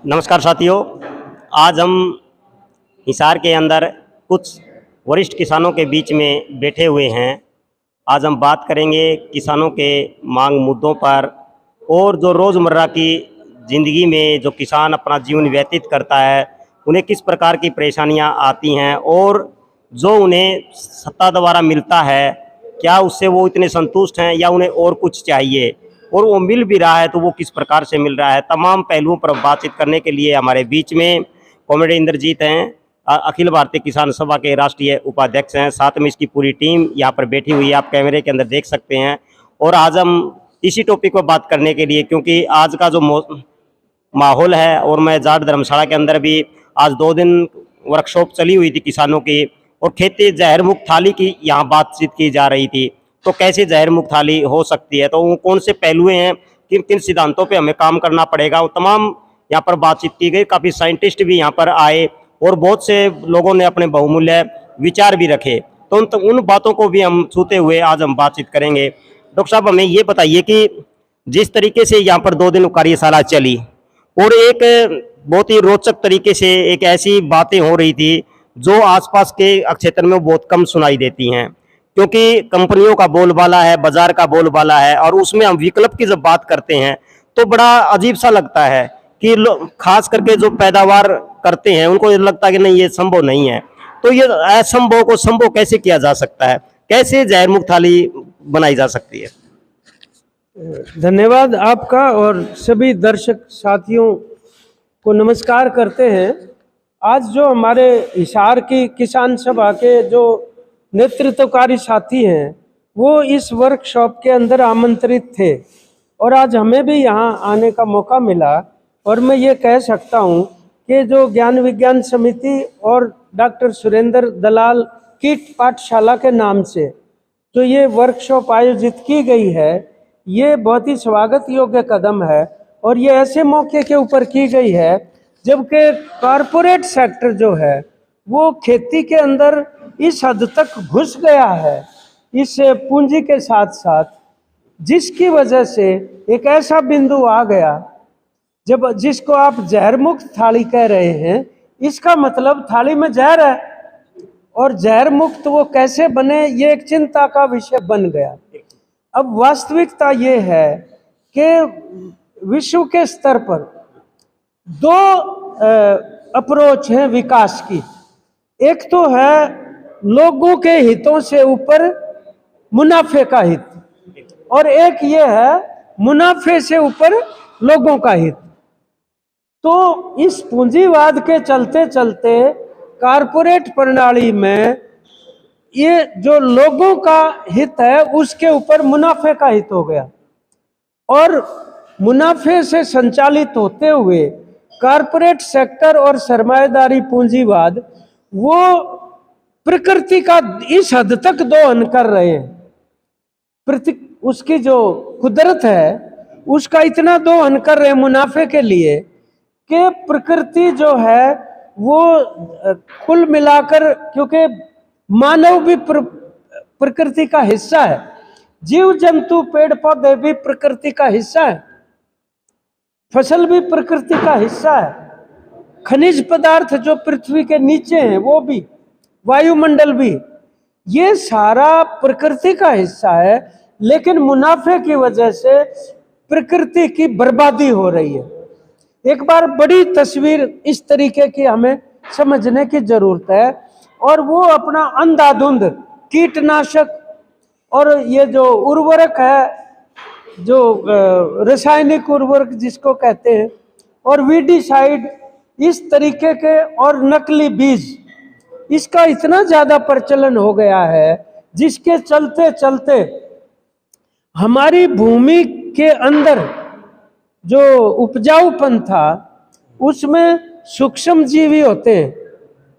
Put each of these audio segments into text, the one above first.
नमस्कार साथियों, आज हम हिसार के अंदर कुछ वरिष्ठ किसानों के बीच में बैठे हुए हैं। आज हम बात करेंगे किसानों के मांग मुद्दों पर और जो रोज़मर्रा की ज़िंदगी में जो किसान अपना जीवन व्यतीत करता है, उन्हें किस प्रकार की परेशानियां आती हैं और जो उन्हें सत्ता द्वारा मिलता है, क्या उससे वो इतने संतुष्ट हैं या उन्हें और कुछ चाहिए, और वो मिल भी रहा है तो वो किस प्रकार से मिल रहा है। तमाम पहलुओं पर बातचीत करने के लिए हमारे बीच में कॉमरेड इंद्रजीत हैं, अखिल भारतीय किसान सभा के राष्ट्रीय उपाध्यक्ष हैं। साथ में इसकी पूरी टीम यहाँ पर बैठी हुई है, आप कैमरे के अंदर देख सकते हैं। और आज हम इसी टॉपिक पर बात करने के लिए, क्योंकि आज का जो माहौल है, और मैं जाट धर्मशाला के अंदर भी आज 2 दिन वर्कशॉप चली हुई थी किसानों की, और खेती जहर मुक्त थाली की यहाँ बातचीत की जा रही थी। तो कैसे जहर मुक्त थाली हो सकती है, तो वो कौन से पहलू हैं, किन किन सिद्धांतों पे हमें काम करना पड़ेगा, वो तमाम यहाँ पर बातचीत की गई। काफ़ी साइंटिस्ट भी यहाँ पर आए और बहुत से लोगों ने अपने बहुमूल्य विचार भी रखे। तो उन बातों को भी हम छूते हुए आज हम बातचीत करेंगे। डॉक्टर साहब, हमें ये बताइए कि जिस तरीके से यहाँ पर 2 दिन कार्यशाला चली और एक बहुत ही रोचक तरीके से एक ऐसी बातें हो रही थी जो आसपास के क्षेत्र में बहुत कम सुनाई देती हैं, क्योंकि कंपनियों का बोलबाला है, बाजार का बोलबाला है, और उसमें हम विकल्प की जब बात करते हैं तो बड़ा अजीब सा लगता है कि खास करके जो पैदावार करते हैं उनको ये लगता है कि नहीं, ये संभव नहीं है। तो ये असंभव को संभव कैसे किया जा सकता है, कैसे जहर मुक्त थाली बनाई जा सकती है? धन्यवाद आपका, और सभी दर्शक साथियों को नमस्कार करते हैं। आज जो हमारे हिसार की किसान सभा के जो नेतृत्वकारी साथी हैं, वो इस वर्कशॉप के अंदर आमंत्रित थे और आज हमें भी यहाँ आने का मौका मिला। और मैं ये कह सकता हूँ कि जो ज्ञान विज्ञान समिति और डॉक्टर सुरेंद्र दलाल कीट पाठशाला के नाम से जो ये वर्कशॉप आयोजित की गई है, ये बहुत ही स्वागत योग्य कदम है। और ये ऐसे मौके के ऊपर की गई है जबकि कॉरपोरेट सेक्टर जो है वो खेती के अंदर इस हद तक घुस गया है इस पूंजी के साथ साथ, जिसकी वजह से एक ऐसा बिंदु आ गया जब जिसको आप जहर मुक्त थाली कह रहे हैं, इसका मतलब थाली में जहर है, और जहर मुक्त वो कैसे बने, ये एक चिंता का विषय बन गया। अब वास्तविकता ये है कि विश्व के स्तर पर 2 अप्रोच हैं विकास की। एक तो है लोगों के हितों से ऊपर मुनाफे का हित, और एक ये है मुनाफे से ऊपर लोगों का हित। तो इस पूंजीवाद के चलते चलते कारपोरेट प्रणाली में ये जो लोगों का हित है उसके ऊपर मुनाफे का हित हो गया, और मुनाफे से संचालित होते हुए कारपोरेट सेक्टर और सरमाएदारी पूंजीवाद वो प्रकृति का इस हद तक दोहन कर रहे हैं। उसकी जो कुदरत है उसका इतना दोहन कर रहे हैं मुनाफे के लिए कि प्रकृति जो है वो कुल मिलाकर, क्योंकि मानव भी प्रकृति का हिस्सा है, जीव जंतु पेड़ पौधे भी प्रकृति का हिस्सा है, फसल भी प्रकृति का हिस्सा है, खनिज पदार्थ जो पृथ्वी के नीचे हैं वो भी, वायुमंडल भी, ये सारा प्रकृति का हिस्सा है। लेकिन मुनाफे की वजह से प्रकृति की बर्बादी हो रही है। एक बार बड़ी तस्वीर इस तरीके की हमें समझने की जरूरत है, और वो अपना अंधाधुंध कीटनाशक और ये जो उर्वरक है, जो रासायनिक उर्वरक जिसको कहते हैं, और वीडीसाइड, इस तरीके के, और नकली बीज, इसका इतना ज्यादा प्रचलन हो गया है जिसके चलते चलते हमारी भूमि के अंदर जो उपजाऊपन था उसमें सूक्ष्म जीवी होते हैं,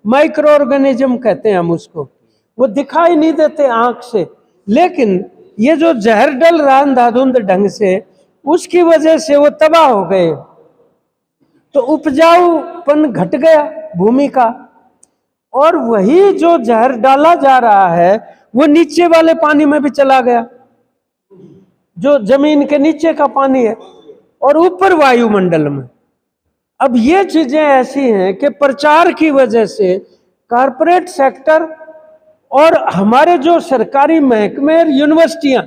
माइक्रो ऑर्गेनिज्म कहते हैं हम उसको, वो दिखाई नहीं देते आंख से, लेकिन ये जो जहर डल रहा अंधाधुंध ढंग से, उसकी वजह से वो तबाह हो गए। तो उपजाऊपन घट गया भूमि का, और वही जो जहर डाला जा रहा है वो नीचे वाले पानी में भी चला गया, जो जमीन के नीचे का पानी है, और ऊपर वायुमंडल में। अब ये चीजें ऐसी हैं कि प्रचार की वजह से कारपोरेट सेक्टर और हमारे जो सरकारी महकमे और यूनिवर्सिटियां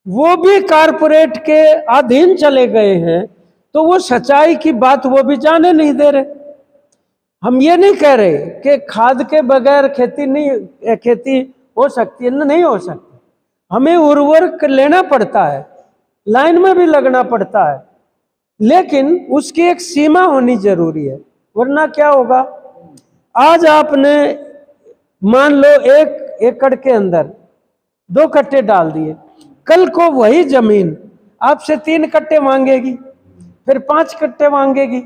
वो भी कारपोरेट के अधीन चले गए हैं, तो वो सच्चाई की बात वो भी जाने नहीं दे रहे। हम ये नहीं कह रहे कि खाद के बगैर खेती हो सकती है, नहीं हो सकती। हमें उर्वरक लेना पड़ता है, लाइन में भी लगना पड़ता है, लेकिन उसकी एक सीमा होनी जरूरी है, वरना क्या होगा। आज आपने मान लो 1 एकड़ के अंदर 2 कट्टे डाल दिए, कल को वही जमीन आपसे 3 कट्टे मांगेगी, फिर 5 कट्टे मांगेगी,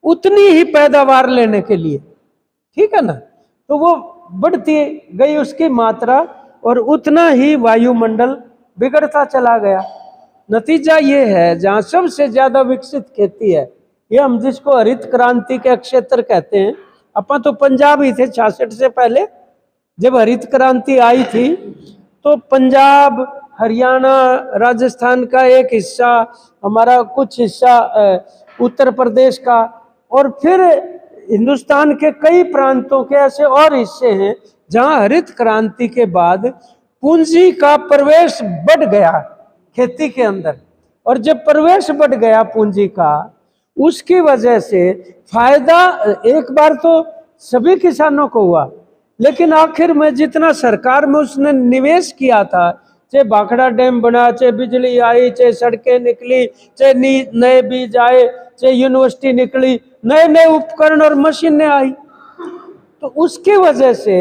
उतनी ही पैदावार लेने के लिए, ठीक है ना। तो वो बढ़ती गई उसकी मात्रा और उतना ही वायुमंडल बिगड़ता चला गया। नतीजा ये है, जहाँ सबसे ज्यादा विकसित खेती है, ये हम जिसको हरित क्रांति के क्षेत्र कहते हैं, अपन तो पंजाब ही थे 66 से पहले। जब हरित क्रांति आई थी तो पंजाब, हरियाणा, राजस्थान का एक हिस्सा, हमारा कुछ हिस्सा उत्तर प्रदेश का, और फिर हिंदुस्तान के कई प्रांतों के ऐसे और हिस्से हैं जहां हरित क्रांति के बाद पूंजी का प्रवेश बढ़ गया खेती के अंदर। और जब प्रवेश बढ़ गया पूंजी का, उसकी वजह से फायदा एक बार तो सभी किसानों को हुआ, लेकिन आखिर में जितना सरकार में उसने निवेश किया था, चाहे भाखड़ा डैम बना, चाहे बिजली आई, चाहे सड़कें निकली, चाहे नए बीज आए, चाहे यूनिवर्सिटी निकली, नए नए उपकरण और मशीनें आई, तो उसकी वजह से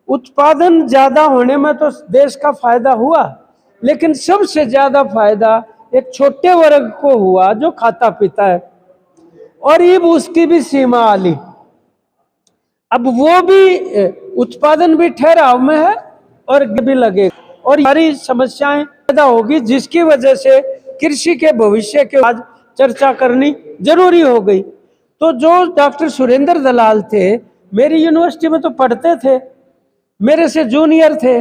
उत्पादन ज्यादा होने में तो देश का फायदा हुआ, लेकिन सबसे ज्यादा फायदा एक छोटे वर्ग को हुआ जो खाता पीता है, और अब उसकी भी सीमा आ ली। अब वो भी उत्पादन भी ठहराव में है और भी लगे, और सारी समस्याएं पैदा होगी, जिसकी वजह से कृषि के भविष्य के आज चर्चा करनी जरूरी हो गई। तो जो डॉक्टर सुरेंद्र दलाल थे, मेरी यूनिवर्सिटी में तो पढ़ते थे, मेरे से जूनियर थे,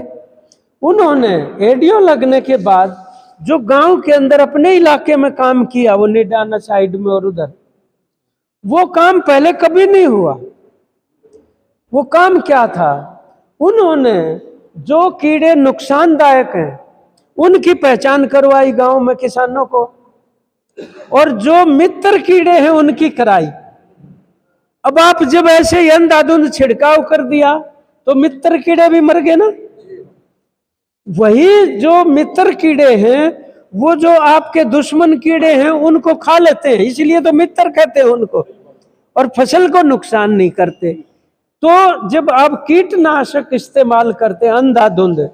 उन्होंने एडीओ लगने के बाद जो गांव के अंदर अपने इलाके में काम किया, वो निडाना साइड में और उधर, वो काम पहले कभी नहीं हुआ। वो काम क्या था, उन्होंने जो कीड़े नुकसानदायक हैं उनकी पहचान करवाई गांव में किसानों को, और जो मित्र कीड़े हैं उनकी कराई। अब आप जब ऐसे ही अंधाधुंध छिड़काव कर दिया तो मित्र कीड़े भी मर गए ना। वही जो मित्र कीड़े हैं वो जो आपके दुश्मन कीड़े हैं उनको खा लेते हैं, इसलिए तो मित्र कहते हैं उनको, और फसल को नुकसान नहीं करते। तो जब आप कीटनाशक इस्तेमाल करते हैं अंधाधुंध,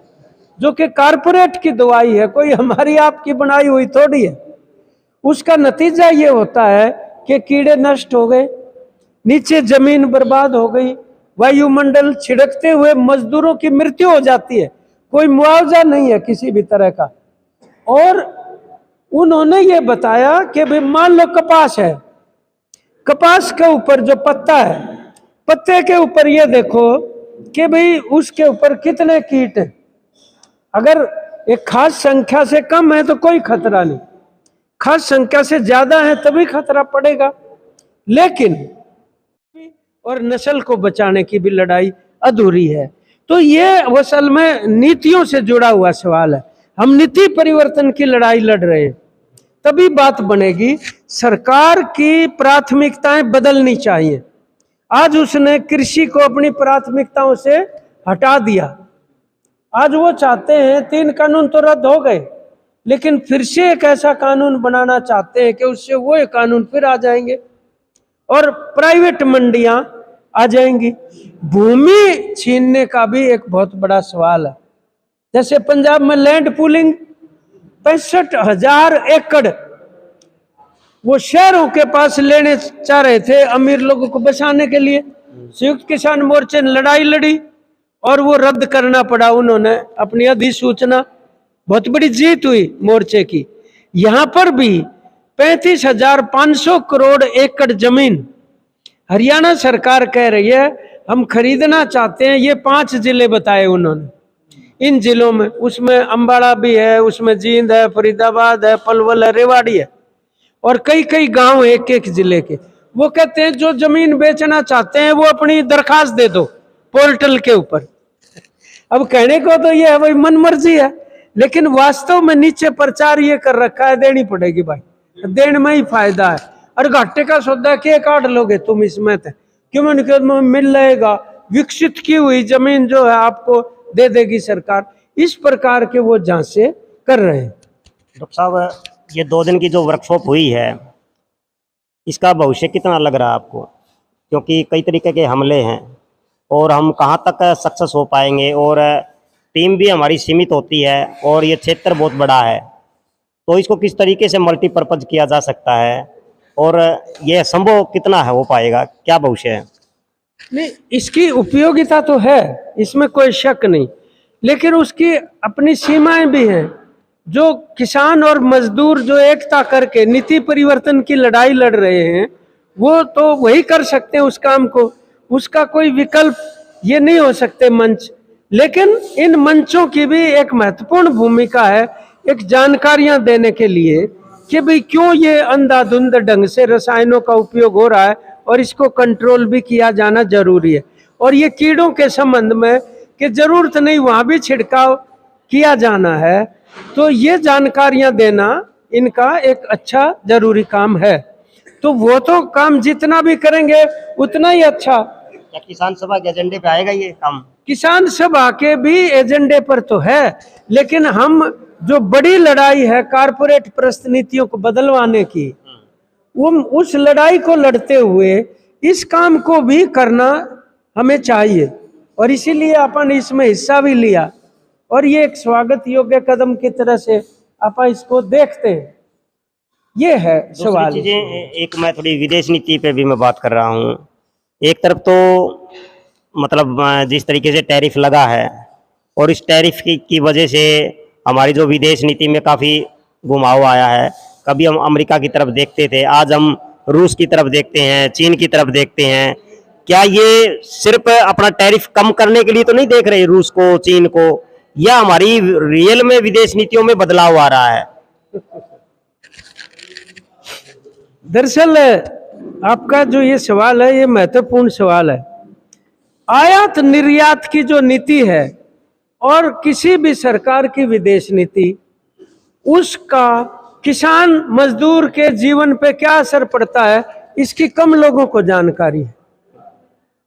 जो कि कारपोरेट की दवाई है, कोई हमारी आपकी बनाई हुई थोड़ी है, उसका नतीजा ये होता है कि कीड़े नष्ट हो गए, नीचे जमीन बर्बाद हो गई, वायुमंडल छिड़कते हुए मजदूरों की मृत्यु हो जाती है, कोई मुआवजा नहीं है किसी भी तरह का। और उन्होंने ये बताया कि भाई मान लो कपास है, कपास के ऊपर जो पत्ता है, पत्ते के ऊपर ये देखो कि भाई उसके ऊपर कितने कीट हैं। अगर एक खास संख्या से कम है तो कोई खतरा नहीं, खास संख्या से ज्यादा है तभी खतरा पड़ेगा। लेकिन और नस्ल को बचाने की भी लड़ाई अधूरी है। तो ये असल में नीतियों से जुड़ा हुआ सवाल है। हम नीति परिवर्तन की लड़ाई लड़ रहे हैं, तभी बात बनेगी। सरकार की प्राथमिकताएं बदलनी चाहिए। आज उसने कृषि को अपनी प्राथमिकताओं से हटा दिया। आज वो चाहते हैं, 3 कानून तो रद्द हो गए, लेकिन फिर से एक ऐसा कानून बनाना चाहते हैं कि उससे वो एक कानून फिर आ जाएंगे और प्राइवेट मंडियां आ जाएंगी। भूमि छीनने का भी एक बहुत बड़ा सवाल है। जैसे पंजाब में लैंड पूलिंग, 65,000 एकड़ वो शहरों के पास लेने चाह रहे थे अमीर लोगों को बसाने के लिए। संयुक्त किसान मोर्चे ने लड़ाई लड़ी और वो रद्द करना पड़ा। उन्होंने अपनी अधिसूचना, बहुत बड़ी जीत हुई मोर्चे की। यहां पर भी 35,500 करोड़ एकड़ जमीन हरियाणा सरकार कह रही है हम खरीदना चाहते हैं। ये 5 जिले बताए उन्होंने। इन जिलों में, उसमें अंबाला भी है, उसमें जींद है, फरीदाबाद है, पलवल है, रेवाड़ी है, और कई कई गांव एक एक जिले के। वो कहते हैं जो जमीन बेचना चाहते हैं वो अपनी दरखास्त दे दो पोर्टल के ऊपर। अब कहने को तो ये है भाई मन मर्जी है, लेकिन वास्तव में नीचे प्रचार ये कर रखा है देनी पड़ेगी भाई, देने में ही फायदा है। और घाटे का सौदा के काट लोगे तुम इसमें थे क्यों, मैंने मिल रहेगा, विकसित की हुई जमीन जो है आपको दे देगी सरकार। इस प्रकार के वो जांचें कर रहे हैं। डॉक्टर साहब, ये 2 दिन की जो वर्कशॉप हुई है इसका भविष्य कितना लग रहा है आपको? क्योंकि कई तरीके के हमले हैं और हम कहाँ तक सक्सेस हो पाएंगे, और टीम भी हमारी सीमित होती है और ये क्षेत्र बहुत बड़ा है, तो इसको किस तरीके से मल्टीपर्पज़ किया जा सकता है और यह संभव कितना है, हो पाएगा, क्या भविष्य है? नहीं, इसकी उपयोगिता तो है, इसमें कोई शक नहीं, लेकिन उसकी अपनी सीमाएं भी हैं। जो किसान और मजदूर जो एकता करके नीति परिवर्तन की लड़ाई लड़ रहे हैं वो तो वही कर सकते हैं उस काम को, उसका कोई विकल्प ये नहीं हो सकते मंच। लेकिन इन मंचों की भी एक महत्वपूर्ण भूमिका है एक जानकारियां देने के लिए कि भाई क्यों ये अंधाधुंध ढंग से रसायनों का उपयोग हो रहा है और इसको कंट्रोल भी किया जाना जरूरी है। और ये कीड़ों के संबंध में कि जरूरत नहीं वहां भी छिड़काव किया जाना है, तो ये जानकारियां देना इनका एक अच्छा जरूरी काम है। तो वो तो काम जितना भी करेंगे उतना ही अच्छा। क्या किसान सभा के एजेंडे पे आएगा ये काम? किसान सभा के भी एजेंडे पर तो है, लेकिन हम जो बड़ी लड़ाई है कारपोरेट प्रस्थ नीतियों को बदलवाने की, वो उस लड़ाई को लड़ते हुए इस काम को भी करना हमें चाहिए, और इसीलिए अपन इसमें हिस्सा भी लिया और ये एक स्वागत योग्य कदम की तरह से अपन इसको देखते हैं। ये है सवाल। चीजें, एक मैं थोड़ी विदेश नीति पे भी मैं बात कर रहा हूँ। एक तरफ तो मतलब जिस तरीके से टैरिफ लगा है और इस टैरिफ की वजह से हमारी जो विदेश नीति में काफ़ी घुमाव आया है। कभी हम अमेरिका की तरफ देखते थे, आज हम रूस की तरफ देखते हैं, चीन की तरफ देखते हैं। क्या ये सिर्फ अपना टैरिफ कम करने के लिए तो नहीं देख रहे रूस को, चीन को, या हमारी रियल में विदेश नीतियों में बदलाव आ रहा है? दरअसल आपका जो ये सवाल है ये महत्वपूर्ण सवाल है। आयात निर्यात की जो नीति है और किसी भी सरकार की विदेश नीति, उसका किसान मजदूर के जीवन पे क्या असर पड़ता है इसकी कम लोगों को जानकारी है।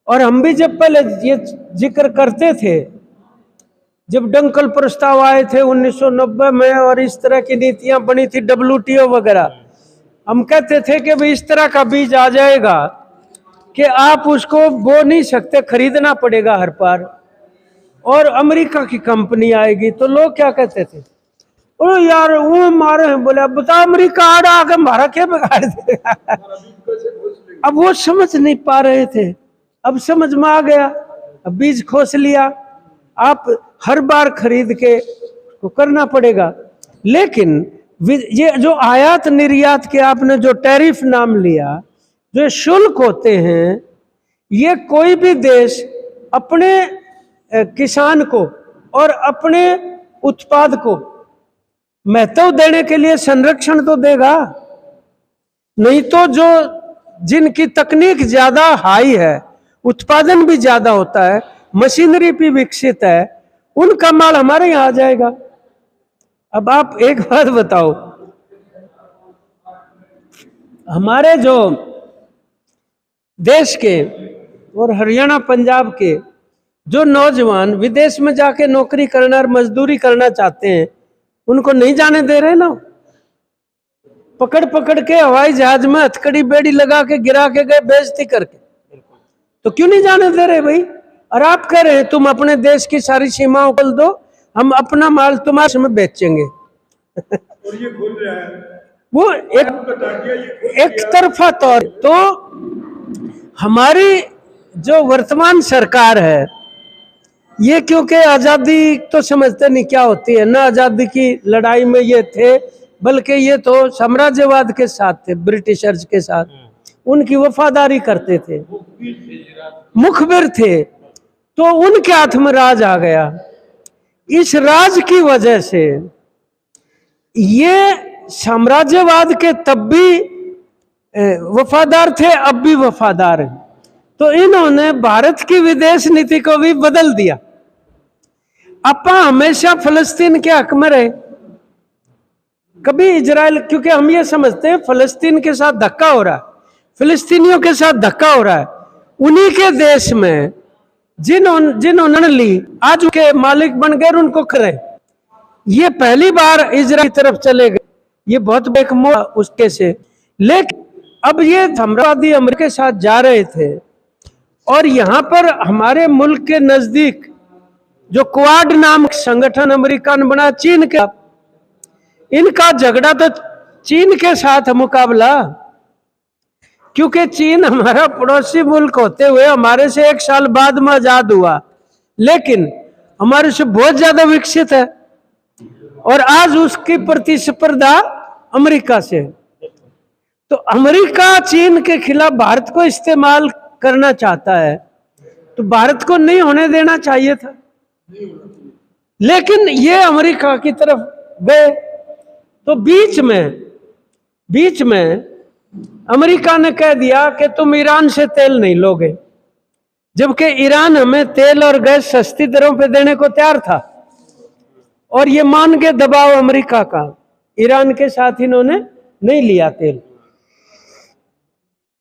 और हम भी जब पहले ये जिक्र करते थे, जब डंकल प्रस्ताव आए थे 1990 में और इस तरह की नीतियां बनी थी WTO वगैरह, हम कहते थे कि भाई इस तरह का बीज आ जाएगा कि आप उसको बो नहीं सकते, खरीदना पड़ेगा हर पार, और अमेरिका की कंपनी आएगी। तो लोग क्या कहते थे, ओ यार वो मारे हैं, बोले अब बता अमेरिका आके हमारा क्या बिगाड़ देगा। अब वो समझ नहीं पा रहे थे, अब समझ में आ गया, अब बीज खोस लिया, आप हर बार खरीद के को करना पड़ेगा। लेकिन ये जो आयात निर्यात के आपने जो टैरिफ नाम लिया, जो शुल्क होते हैं, ये कोई भी देश अपने किसान को और अपने उत्पाद को महत्व देने के लिए संरक्षण तो देगा, नहीं तो जो जिनकी तकनीक ज्यादा हाई है, उत्पादन भी ज्यादा होता है, मशीनरी भी विकसित है, उनका माल हमारे यहाँ आ जाएगा। अब आप एक बात बताओ, हमारे जो देश के और हरियाणा पंजाब के जो नौजवान विदेश में जाके नौकरी करना और मजदूरी करना चाहते हैं, उनको नहीं जाने दे रहे ना। पकड़ पकड़ के हवाई जहाज में हथकड़ी बेड़ी लगा के गिरा के गए बेइज्जती करके, तो क्यों नहीं जाने दे रहे भाई? और आप कह रहे हैं तुम अपने देश की सारी सीमाओं खोल दो, हम अपना माल तुम्हारे में बेचेंगे। और ये खोल रहा है वो एक तरफा तौर। तो हमारी जो वर्तमान सरकार है ये, क्योंकि आजादी तो समझते नहीं क्या होती है ना, आजादी की लड़ाई में ये थे, बल्कि ये तो साम्राज्यवाद के साथ थे, ब्रिटिशर्स के साथ उनकी वफादारी करते थे, मुखबिर थे, तो उनके हाथ में राज आ गया। इस राज की वजह से ये साम्राज्यवाद के तब भी वफादार थे, अब भी वफादार हैं। तो इन्होंने भारत की विदेश नीति को भी बदल दिया। अपा हमेशा फलस्तीन के हक में रहे, कभी इजराइल, क्योंकि हम ये समझते हैं फलस्तीन के साथ धक्का हो रहा है, फिलिस्तीनियों के साथ धक्का हो रहा है। उन्हीं के देश में जिन्होंने ली आज उनके मालिक बन गए, उनको करें। ये पहली बार इजराइल की तरफ चले गए, ये बहुत बेकमोड़ उसके से। लेकिन अब ये धमरावादी अमेरिका के साथ जा रहे थे, और यहां पर हमारे मुल्क के नजदीक जो क्वाड नामक संगठन अमेरिका ने बना, चीन का, इनका झगड़ा तो चीन के साथ मुकाबला, क्योंकि चीन हमारा पड़ोसी मुल्क होते हुए हमारे से 1 साल बाद में आजाद हुआ, लेकिन हमारे से बहुत ज्यादा विकसित है, और आज उसकी प्रतिस्पर्धा अमेरिका से। तो अमेरिका चीन के खिलाफ भारत को इस्तेमाल करना चाहता है, तो भारत को नहीं होने देना चाहिए था, लेकिन ये अमेरिका की तरफ गए। तो बीच में अमेरिका ने कह दिया कि तुम ईरान से तेल नहीं लोगे, जबकि ईरान हमें तेल और गैस सस्ती दरों पे देने को तैयार था, और ये मान के दबाव अमेरिका का, ईरान के साथ इन्होंने नहीं लिया तेल।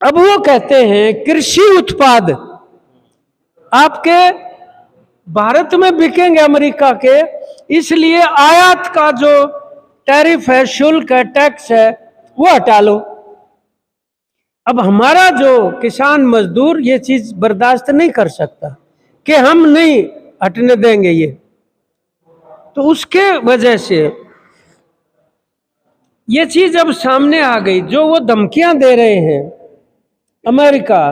अब वो कहते हैं कृषि उत्पाद आपके भारत में बिकेंगे अमेरिका के, इसलिए आयात का जो टैरिफ है, शुल्क है, टैक्स है, वो हटा लो। अब हमारा जो किसान मजदूर ये चीज बर्दाश्त नहीं कर सकता कि हम नहीं हटने देंगे ये, तो उसके वजह से ये चीज अब सामने आ गई। जो वो धमकियां दे रहे हैं अमेरिका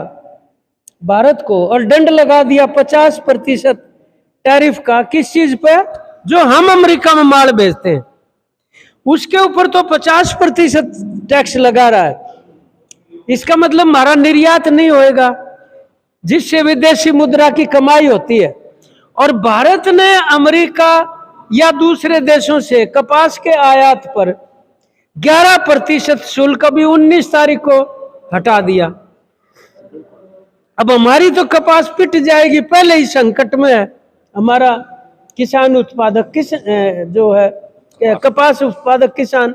भारत को, और दंड लगा दिया 50% टैरिफ का, किस चीज पे? जो हम अमेरिका में माल बेचते हैं उसके ऊपर तो 50% टैक्स लगा रहा है। इसका मतलब हमारा निर्यात नहीं होएगा, जिससे विदेशी मुद्रा की कमाई होती है। और भारत ने अमेरिका या दूसरे देशों से कपास के आयात पर 11% शुल्क अभी 19 तारीख को हटा दिया। अब हमारी तो कपास पिट जाएगी, पहले ही संकट में है हमारा किसान उत्पादक जो है कपास उत्पादक किसान,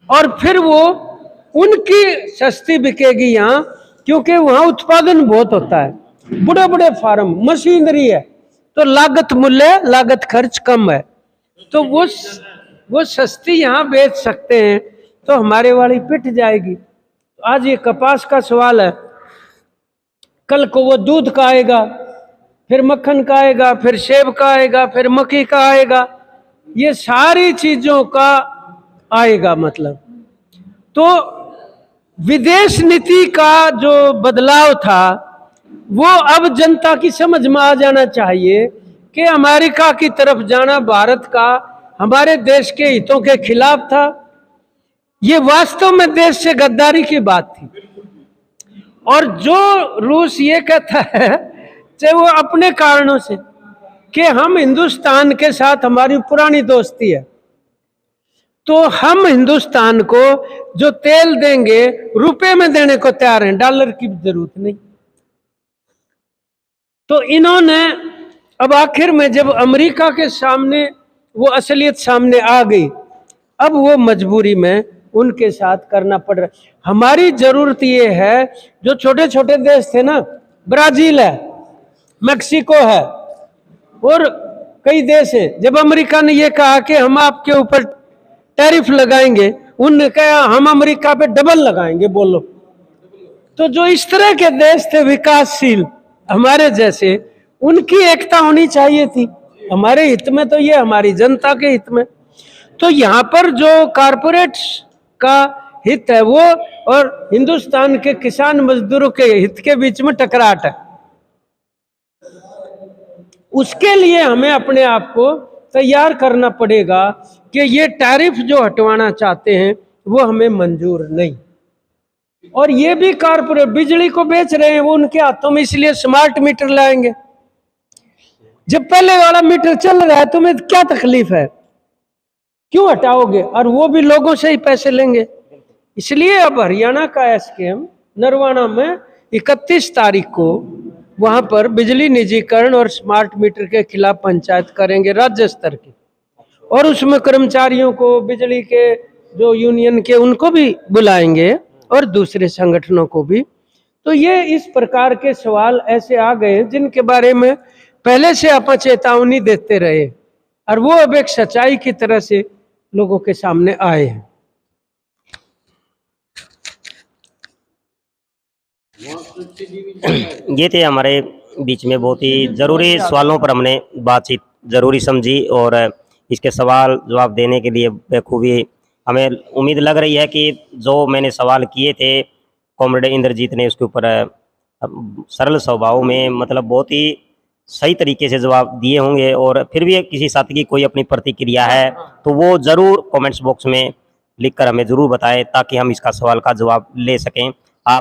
और फिर वो उनकी सस्ती बिकेगी यहाँ, क्योंकि वहाँ उत्पादन बहुत होता है, बड़े बड़े फार्म, मशीनरी है, तो लागत मूल्य, लागत खर्च कम है, तो वो सस्ती यहाँ बेच सकते हैं, तो हमारे वाली पिट जाएगी। आज ये कपास का सवाल है, कल को वो दूध का आएगा, फिर मक्खन का आएगा, फिर सेब का आएगा, फिर मक्की का आएगा, ये सारी चीजों का आएगा। मतलब तो विदेश नीति का जो बदलाव था वो अब जनता की समझ में आ जाना चाहिए कि अमेरिका की तरफ जाना भारत का हमारे देश के हितों के खिलाफ था। ये वास्तव में देश से गद्दारी की बात थी। और जो रूस ये कहता है, चाहे वो अपने कारणों से, कि हम हिंदुस्तान के साथ हमारी पुरानी दोस्ती है, तो हम हिंदुस्तान को जो तेल देंगे रुपए में देने को तैयार हैं, डॉलर की जरूरत नहीं। तो इन्होंने अब आखिर में जब अमेरिका के सामने वो असलियत सामने आ गई, अब वो मजबूरी में उनके साथ करना पड़ रहा है। हमारी जरूरत ये है, जो छोटे छोटे देश थे ना, ब्राजील है, मैक्सिको है और कई देश हैं, जब अमेरिका ने ये कहा कि हम आपके ऊपर टैरिफ लगाएंगे, उनने कहा हम अमेरिका पे डबल लगाएंगे, बोलो। तो जो इस तरह के देश थे विकासशील हमारे जैसे, उनकी एकता होनी चाहिए थी। हमारे हित में तो ये, हमारी जनता के हित में। तो यहाँ पर जो कारपोरेट का हित है वो और हिंदुस्तान के किसान मजदूरों के हित के बीच में टकराट है। उसके लिए हमें अपने आप को तैयार करना पड़ेगा कि ये टैरिफ जो हटवाना चाहते हैं वो हमें मंजूर नहीं। और ये भी कारपोरेट बिजली को बेच रहे हैं वो उनके हाथों में, इसलिए स्मार्ट मीटर लाएंगे। जब पहले वाला मीटर चल रहा है तुम्हें क्या तकलीफ है, क्यों हटाओगे? और वो भी लोगों से ही पैसे लेंगे। इसलिए अब हरियाणा का एसकेएम नरवाना में 31 तारीख को वहां पर बिजली निजीकरण और स्मार्ट मीटर के खिलाफ पंचायत करेंगे राज्य स्तर की, और उसमें कर्मचारियों को, बिजली के जो यूनियन के उनको भी बुलाएंगे और दूसरे संगठनों को भी। तो ये इस प्रकार के सवाल ऐसे आ गए जिनके बारे में पहले से आप चेतावनी देते रहे, और वो अब एक सच्चाई की तरह से लोगों के सामने आए हैं। ये थे हमारे बीच में बहुत ही ज़रूरी सवालों पर हमने बातचीत ज़रूरी समझी, और इसके सवाल जवाब देने के लिए बखूबी हमें उम्मीद लग रही है कि जो मैंने सवाल किए थे कॉमरेड इंद्रजीत ने उसके ऊपर सरल स्वभाव में मतलब बहुत ही सही तरीके से जवाब दिए होंगे। और फिर भी किसी साथी की कोई अपनी प्रतिक्रिया है तो वो ज़रूर कमेंट्स बॉक्स में लिखकर हमें ज़रूर बताएं ताकि हम इसका सवाल का जवाब ले सकें।